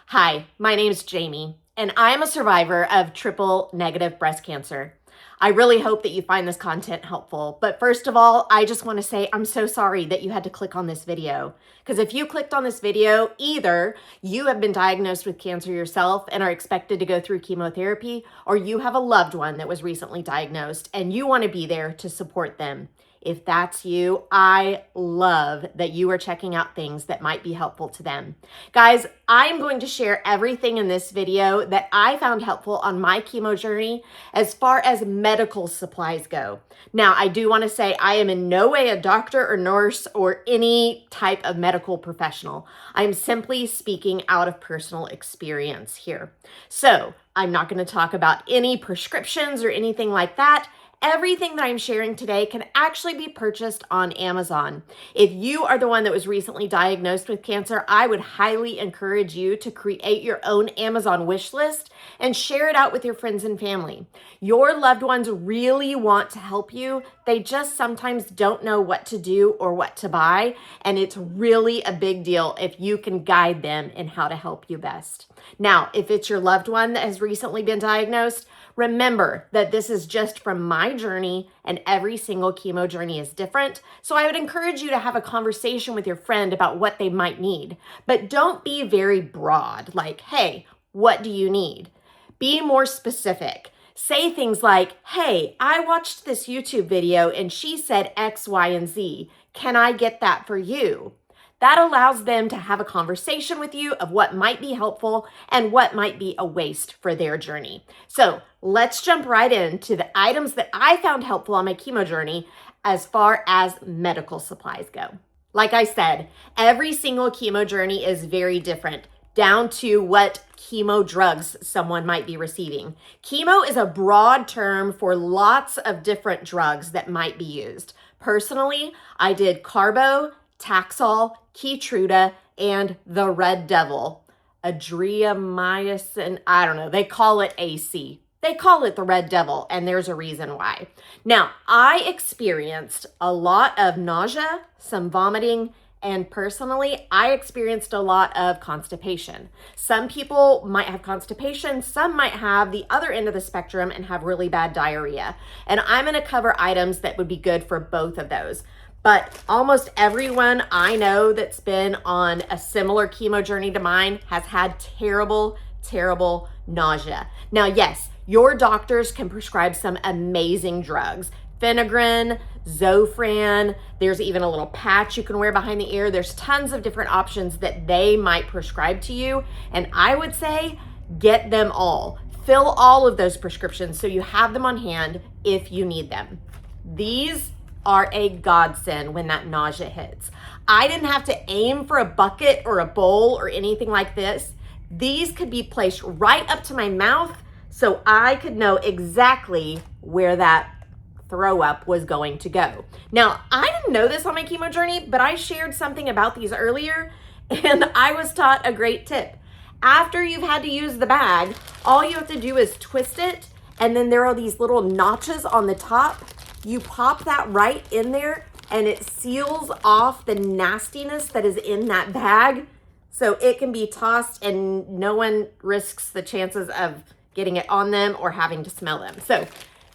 Hi, my name is Jami, and I am a survivor of triple negative breast cancer. I really hope that you find this content helpful. But first of all, I just want to say I'm so sorry that you had to click on this video. Because if you clicked on this video, either you have been diagnosed with cancer yourself and are expected to go through chemotherapy, or you have a loved one that was recently diagnosed and you want to be there to support them. If that's you, I love that you are checking out things that might be helpful to them. Guys, I'm going to share everything in this video that I found helpful on my chemo journey as far as medical supplies go. Now, I do want to say I am in no way a doctor or nurse or any type of medical professional. I'm simply speaking out of personal experience here. So I'm not going to talk about any prescriptions or anything like that. Everything that I'm sharing today can actually be purchased on Amazon. If you are the one that was recently diagnosed with cancer, I would highly encourage you to create your own Amazon wish list and share it out with your friends and family. Your loved ones really want to help you. They just sometimes don't know what to do or what to buy, and it's really a big deal if you can guide them in how to help you best. Now, if it's your loved one that has recently been diagnosed, remember that this is just from my journey and every single chemo journey is different. So I would encourage you to have a conversation with your friend about what they might need. But don't be very broad, like, hey, what do you need? Be more specific. Say things like, hey, I watched this YouTube video and she said X, Y, and Z. Can I get that for you? That allows them to have a conversation with you of what might be helpful and what might be a waste for their journey. So let's jump right into the items that I found helpful on my chemo journey as far as medical supplies go. Like I said, every single chemo journey is very different, down to what chemo drugs someone might be receiving. Chemo is a broad term for lots of different drugs that might be used. Personally, I did carbo, Taxol, Keytruda, and the Red Devil, adriamycin, I don't know, they call it AC. They call it the Red Devil, and there's a reason why. Now, I experienced a lot of nausea, some vomiting, and personally, I experienced a lot of constipation. Some people might have constipation, some might have the other end of the spectrum and have really bad diarrhea. And I'm gonna cover items that would be good for both of those. But almost everyone I know that's been on a similar chemo journey to mine has had terrible, terrible nausea. Now, yes, your doctors can prescribe some amazing drugs. Phenagrin, Zofran, there's even a little patch you can wear behind the ear. There's tons of different options that they might prescribe to you. And I would say get them all. Fill all of those prescriptions so you have them on hand if you need them. These are a godsend when that nausea hits. I didn't have to aim for a bucket or a bowl or anything like this. These could be placed right up to my mouth so I could know exactly where that throw up was going to go. Now, I didn't know this on my chemo journey, but I shared something about these earlier and I was taught a great tip. After you've had to use the bag, all you have to do is twist it, and then there are these little notches on the top. You pop that right in there and it seals off the nastiness that is in that bag so it can be tossed and no one risks the chances of getting it on them or having to smell them. So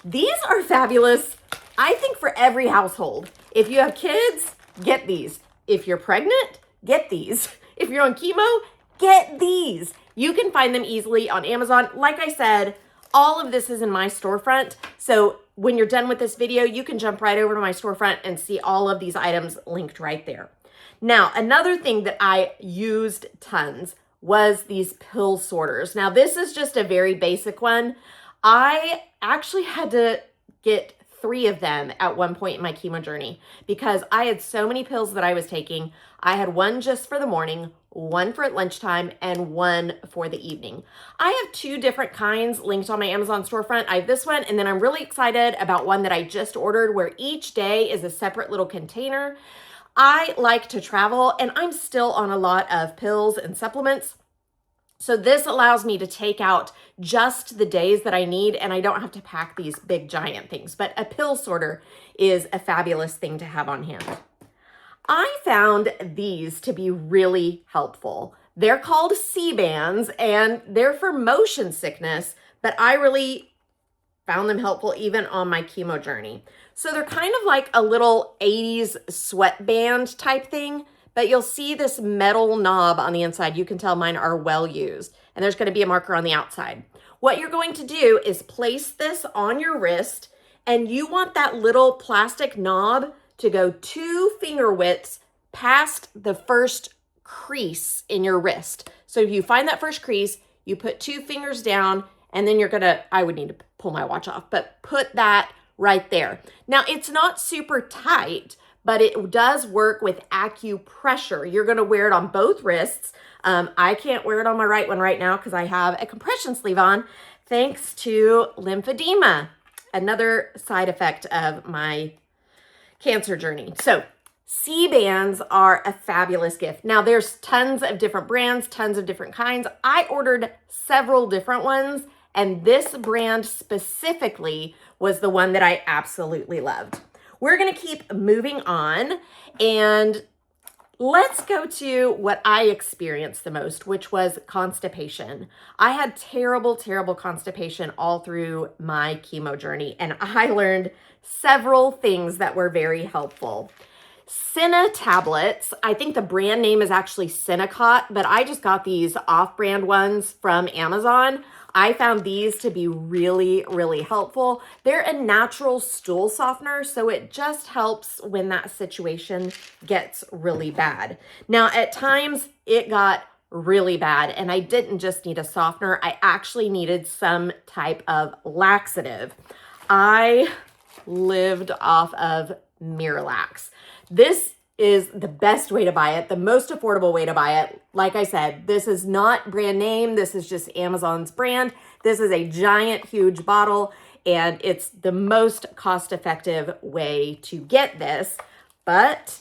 these are fabulous, I think, for every household. If you have kids, get these. If you're pregnant, get these. If you're on chemo, get these. You can find them easily on Amazon. Like I said, all of this is in my storefront. So when you're done with this video, you can jump right over to my storefront and see all of these items linked right there. Now, another thing that I used tons was these pill sorters. Now, this is just a very basic one. I actually had to get 3 of them at one point in my chemo journey because I had so many pills that I was taking. I had one just for the morning, one for lunchtime, and one for the evening. I have 2 different kinds linked on my Amazon storefront. I have this one, and then I'm really excited about one that I just ordered where each day is a separate little container. I like to travel, and I'm still on a lot of pills and supplements. So this allows me to take out just the days that I need, and I don't have to pack these big giant things. But a pill sorter is a fabulous thing to have on hand. I found these to be really helpful. They're called C-bands and they're for motion sickness, but I really found them helpful even on my chemo journey. So they're kind of like a little 80s sweatband type thing, but you'll see this metal knob on the inside. You can tell mine are well used, and there's going to be a marker on the outside. What you're going to do is place this on your wrist, and you want that little plastic knob to go 2 finger widths past the first crease in your wrist. So if you find that first crease, you put 2 fingers down, and then you're gonna, I would need to pull my watch off, but put that right there. Now, it's not super tight, but it does work with acupressure. You're gonna wear it on both wrists. I can't wear it on my right one right now because I have a compression sleeve on, thanks to lymphedema, another side effect of my cancer journey. So C-bands are a fabulous gift. Now, there's tons of different brands, tons of different kinds. I ordered several different ones, and this brand specifically was the one that I absolutely loved. We're gonna keep moving on, and let's go to what I experienced the most, which was constipation. I had terrible, terrible constipation all through my chemo journey, and I learned several things that were very helpful. Cinna tablets, I think the brand name is actually Cinecot, but I just got these off-brand ones from Amazon. I found these to be really, really helpful. They're a natural stool softener, so it just helps when that situation gets really bad. Now, at times it got really bad, and I didn't just need a softener, I actually needed some type of laxative. I lived off of Miralax. This is the best way to buy it, the most affordable way to buy it. Like I said, this is not brand name. This is just Amazon's brand. This is a giant, huge bottle, and it's the most cost-effective way to get this. But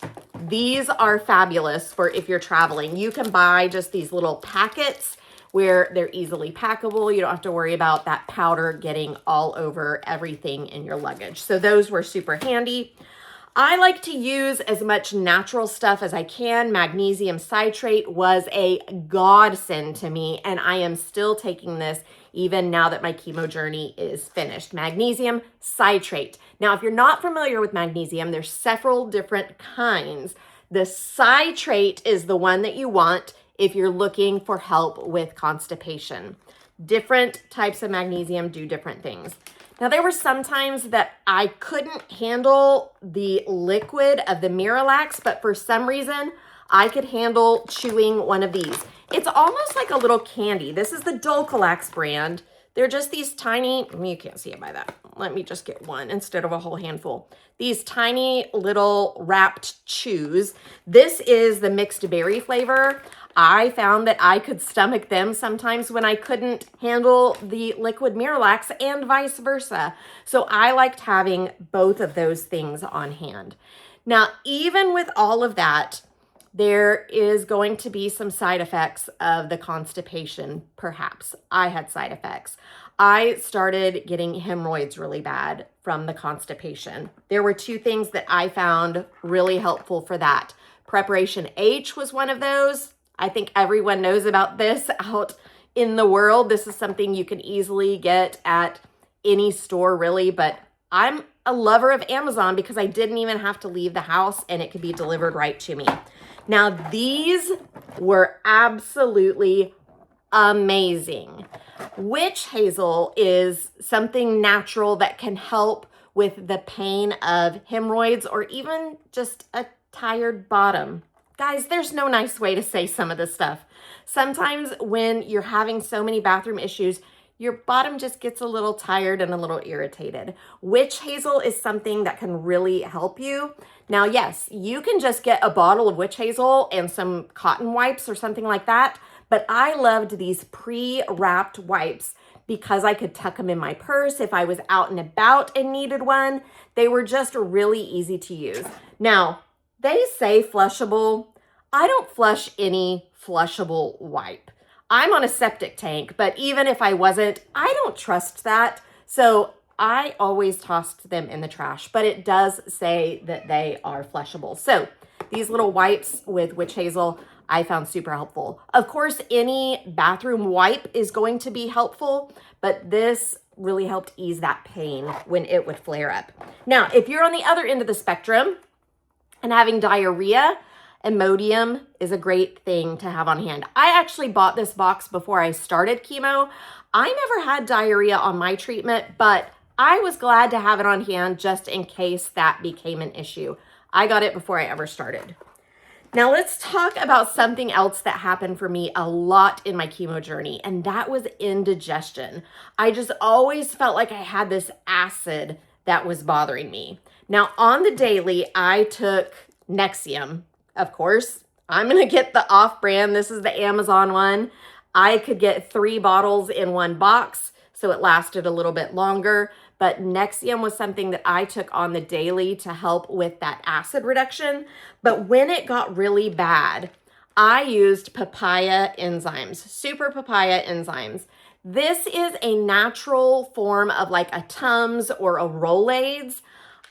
these are fabulous for if you're traveling. You can buy just these little packets where they're easily packable. You don't have to worry about that powder getting all over everything in your luggage. So those were super handy. I like to use as much natural stuff as I can. Magnesium citrate was a godsend to me, and I am still taking this even now that my chemo journey is finished. Magnesium citrate. Now, if you're not familiar with magnesium, there's several different kinds. The citrate is the one that you want if you're looking for help with constipation. Different types of magnesium do different things. Now, there were some times that I couldn't handle the liquid of the Miralax, but for some reason, I could handle chewing one of these. It's almost like a little candy. This is the Dulcolax brand. They're just these tiny, you can't see it by that. Let me just get one instead of a whole handful. These tiny little wrapped chews. This is the mixed berry flavor. I found that I could stomach them sometimes when I couldn't handle the liquid Miralax and vice versa. So I liked having both of those things on hand. Now, even with all of that, there is going to be some side effects of the constipation, perhaps. I had side effects. I started getting hemorrhoids really bad from the constipation. There were 2 things that I found really helpful for that. Preparation H was one of those. I think everyone knows about this out in the world. This is something you can easily get at any store, really, but I'm a lover of Amazon because I didn't even have to leave the house and it could be delivered right to me. Now, these were absolutely amazing. Witch hazel is something natural that can help with the pain of hemorrhoids or even just a tired bottom. Guys, there's no nice way to say some of this stuff. Sometimes when you're having so many bathroom issues, your bottom just gets a little tired and a little irritated. Witch hazel is something that can really help you. Now, yes, you can just get a bottle of witch hazel and some cotton wipes or something like that, but I loved these pre-wrapped wipes because I could tuck them in my purse if I was out and about and needed one. They were just really easy to use. Now, they say flushable. I don't flush any flushable wipe. I'm on a septic tank, but even if I wasn't, I don't trust that. So I always tossed them in the trash, but it does say that they are flushable. So these little wipes with witch hazel, I found super helpful. Of course, any bathroom wipe is going to be helpful, but this really helped ease that pain when it would flare up. Now, if you're on the other end of the spectrum and having diarrhea, Imodium is a great thing to have on hand. I actually bought this box before I started chemo. I never had diarrhea on my treatment, but I was glad to have it on hand just in case that became an issue. I got it before I ever started. Now let's talk about something else that happened for me a lot in my chemo journey, and that was indigestion. I just always felt like I had this acid that was bothering me. Now on the daily, I took Nexium. Of course, I'm gonna get the off-brand. This is the Amazon one. I could get 3 bottles in one box, so it lasted a little bit longer. But Nexium was something that I took on the daily to help with that acid reduction. But when it got really bad, I used papaya enzymes, super papaya enzymes. This is a natural form of like a Tums or a Rolaids.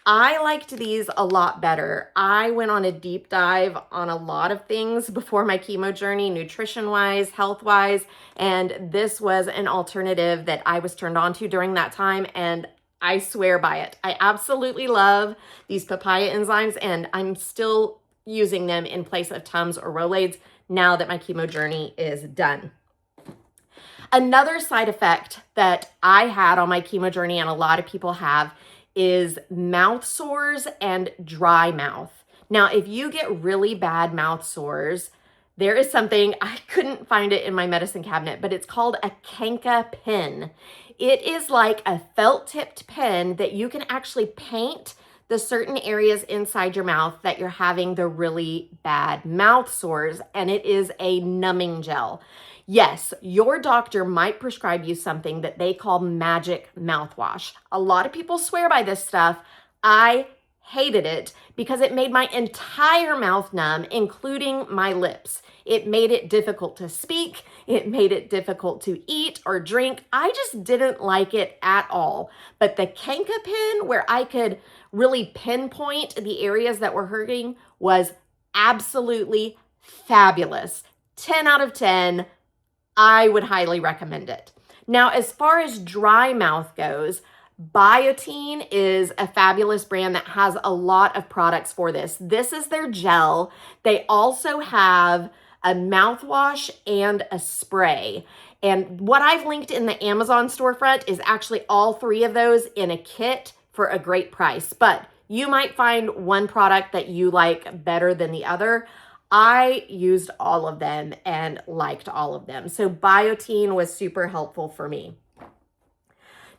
I liked these a lot better. I went on a deep dive on a lot of things before my chemo journey, nutrition-wise, health-wise, and this was an alternative that I was turned on to during that time, and I swear by it. I absolutely love these papaya enzymes, and I'm still using them in place of Tums or Rolaids now that my chemo journey is done. Another side effect that I had on my chemo journey, and a lot of people have, is mouth sores and dry mouth. Now, if you get really bad mouth sores, there is something, I couldn't find it in my medicine cabinet, but it's called a canca pen. It is like a felt-tipped pen that you can actually paint the certain areas inside your mouth that you're having the really bad mouth sores, and it is a numbing gel. Yes, your doctor might prescribe you something that they call magic mouthwash. A lot of people swear by this stuff. I hated it because it made my entire mouth numb, including my lips. It made it difficult to speak. It made it difficult to eat or drink. I just didn't like it at all. But the canca pen, where I could really pinpoint the areas that were hurting, was absolutely fabulous. 10 out of 10. I would highly recommend it. Now, as far as dry mouth goes, Biotene is a fabulous brand that has a lot of products for this. This is their gel. They also have a mouthwash and a spray. And what I've linked in the Amazon storefront is actually all 3 of those in a kit for a great price. But you might find one product that you like better than the other. I used all of them and liked all of them. So Biotene was super helpful for me.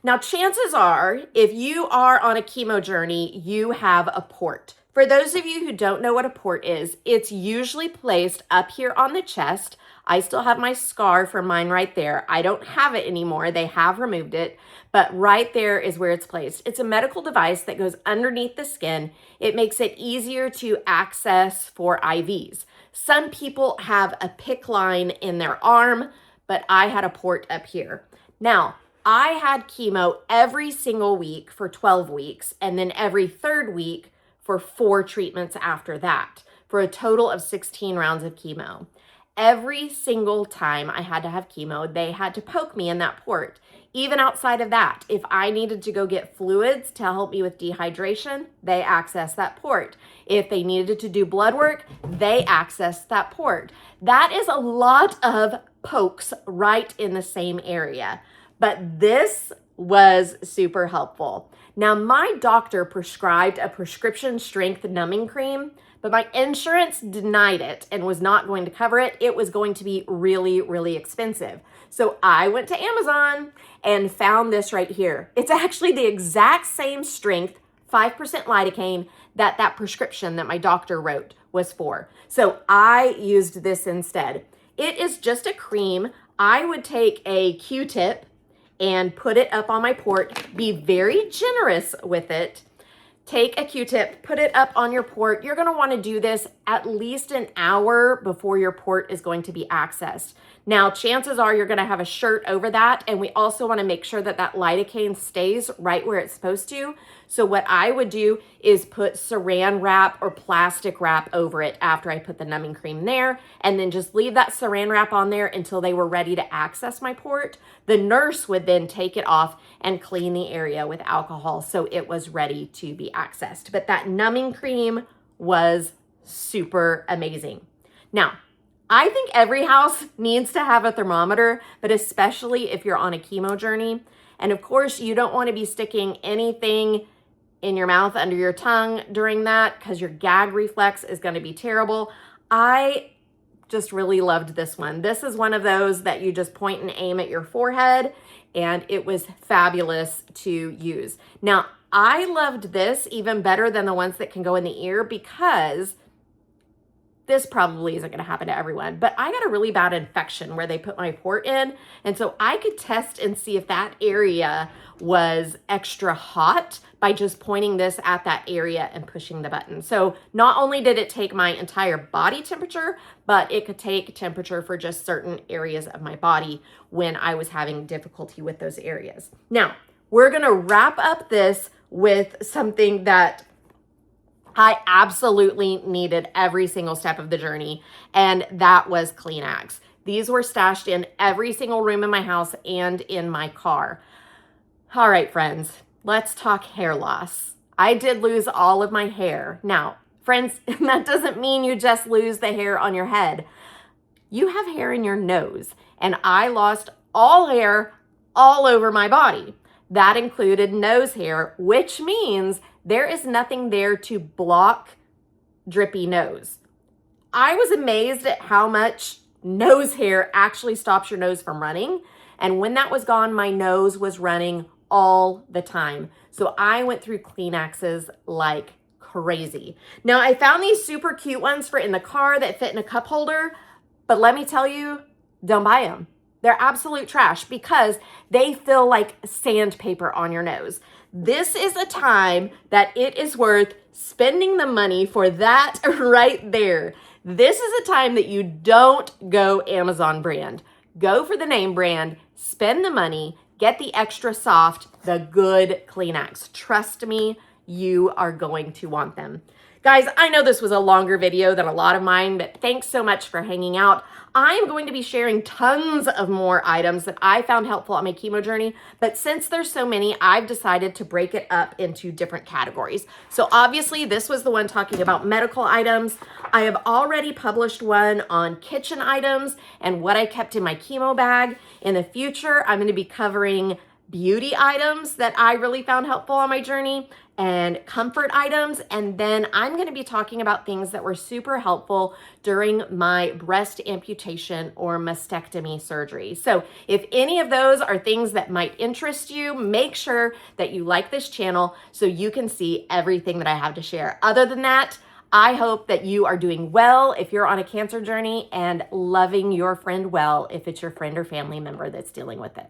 Now, chances are, if you are on a chemo journey, you have a port. For those of you who don't know what a port is, it's usually placed up here on the chest. I still have my scar for mine right there. I don't have it anymore. They have removed it, but right there is where it's placed. It's a medical device that goes underneath the skin. It makes it easier to access for IVs. Some people have a PICC line in their arm, but I had a port up here. Now, I had chemo every single week for 12 weeks, and then every 3rd week for 4 treatments after that, for a total of 16 rounds of chemo. Every single time I had to have chemo, they had to poke me in that port. Even outside of that, if I needed to go get fluids to help me with dehydration, they accessed that port. If they needed to do blood work, they accessed that port. That is a lot of pokes right in the same area. But this was super helpful. Now, my doctor prescribed a prescription strength numbing cream, but my insurance denied it and was not going to cover it. It was going to be really, really expensive. So I went to Amazon and found this right here. It's actually the exact same strength, 5% lidocaine, that prescription that my doctor wrote was for. So I used this instead. It is just a cream. I would take a Q-tip and put it up on my port. Be very generous with it. Take a Q-tip, put it up on your port. You're gonna wanna do this at least an hour before your port is going to be accessed. Now, chances are you're gonna have a shirt over that, and we also wanna make sure that that lidocaine stays right where it's supposed to. So what I would do is put saran wrap or plastic wrap over it after I put the numbing cream there, and then just leave that saran wrap on there until they were ready to access my port. The nurse would then take it off and clean the area with alcohol so it was ready to be accessed. But that numbing cream was super amazing. Now, I think every house needs to have a thermometer, but especially if you're on a chemo journey. And of course, you don't want to be sticking anything in your mouth, under your tongue during that, because your gag reflex is going to be terrible. I just really loved this one. This is one of those that you just point and aim at your forehead, and it was fabulous to use. Now, I loved this even better than the ones that can go in the ear, because this probably isn't going to happen to everyone, but I got a really bad infection where they put my port in. And so I could test and see if that area was extra hot by just pointing this at that area and pushing the button. So not only did it take my entire body temperature, but it could take temperature for just certain areas of my body when I was having difficulty with those areas. Now, we're going to wrap up this with something that I absolutely needed every single step of the journey, and that was Kleenex. These were stashed in every single room in my house and in my car. All right, friends, let's talk hair loss. I did lose all of my hair. Now, friends, that doesn't mean you just lose the hair on your head. You have hair in your nose, and I lost all hair all over my body. That included nose hair, which means there is nothing there to block drippy nose. I was amazed at how much nose hair actually stops your nose from running. And when that was gone, my nose was running all the time. So I went through Kleenexes like crazy. Now, I found these super cute ones for in the car that fit in a cup holder, but let me tell you, don't buy them. They're absolute trash because they feel like sandpaper on your nose. This is a time that it is worth spending the money for that right there. This is a time that you don't go Amazon brand. Go for the name brand, spend the money, get the extra soft, the good Kleenex. Trust me, you are going to want them. Guys, I know this was a longer video than a lot of mine, but thanks so much for hanging out. I am going to be sharing tons of more items that I found helpful on my chemo journey, but since there's so many, I've decided to break it up into different categories. So obviously, this was the one talking about medical items. I have already published one on kitchen items and what I kept in my chemo bag. In the future, I'm going to be covering beauty items that I really found helpful on my journey and comfort items. And then I'm going to be talking about things that were super helpful during my breast amputation or mastectomy surgery. So if any of those are things that might interest you, make sure that you like this channel so you can see everything that I have to share. Other than that, I hope that you are doing well if you're on a cancer journey and loving your friend well if it's your friend or family member that's dealing with it.